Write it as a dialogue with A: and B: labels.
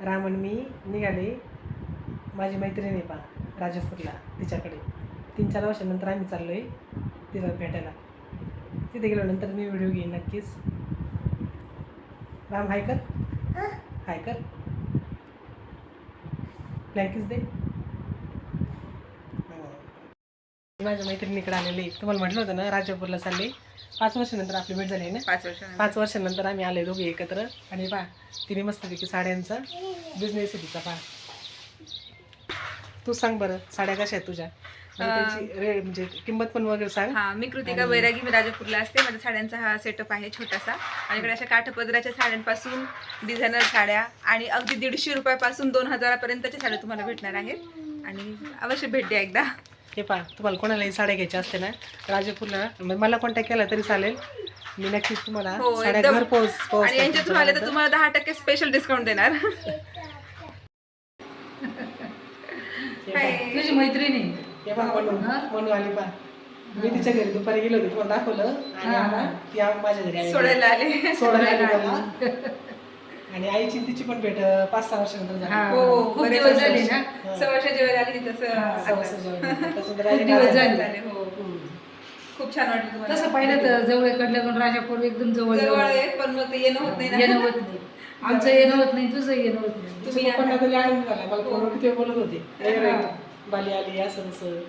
A: राम आणि मी निघाले. माझी मैत्रीण आहे पहा राजापूरला, तिच्याकडे 3-4 वर्षानंतर आम्ही चाललो आहे तिला भेटायला. तिथे गेल्यानंतर मी व्हिडिओ घेईन नक्कीच. राम हाय कर, हाय कर, ब्लँकीज दे. माझ्या मैत्रिणीकडे आलेले, तुम्हाला म्हटलं होतं ना राजापूरला चालले. 5 वर्षानंतर आपली भेट झाली ना. 5 वर्षानंतर आम्ही आले दोघे एकत्र. आणि पहा तिने मस्तपैकी साड्यांचा बिझनेस आहे तिचा. पहा तू सांग बरं, साड्या कशा आहेत तुझ्या, त्याची रेट म्हणजे किंमत पण वगैरे सांग.
B: हा, मी कृतिका बैरागी, मी राजापूरला असते. माझ्या साड्यांचा हा सेटअप आहे छोटासा. आणि इकडे अशा काठपदराच्या साड्यांपासून डिझायनर साड्या आणि अगदी 150 रुपयापासून 2000 पर्यंतच्या साड्या तुम्हाला भेटणार आहेत. आणि अवश्य भेट द्या एकदा.
A: हे पहा, तुम्हाला कोणालाही साड्या घ्यायच्या असते ना राजापूरला मला कॉन्टॅक्ट केला तरी चालेल. मी नक्कीच तुम्हाला साड्या घर पोहोच.
B: आणि यांच्यातून आले तर तुम्हाला 10% स्पेशल डिस्काउंट देणार.
C: तुझी मैत्रिणी
A: म्हणून आली पहा. मी तिच्या घरी दुपारी गेलो होते, तुम्हाला दाखवलं. आणि ती माझ्या घरी
B: सोडायला आले.
A: सोडायला आली. आणि आईची तिची पण भेट 5-6 वर्षानंतर झाली.
B: हो,
C: खूप दिवस झाले ना.
B: सव्वाशे जेवायला आली
C: दिवस झाले.
B: हो, खूप छान वाटलं तुम्हाला.
C: तसं पाहिलं तर जवळ कडलं पण राजापूर एकदम जवळ
B: जवळ आहे, पण मग ते येणं होत नाही ना.
C: येणं होत नाही. आमचं येणं होत नाही, तुझं येणं होत नाही.
A: तुम्ही पण आनंद झाला. मला फोनवर किती बोलत होते, बाली आली असं तसं.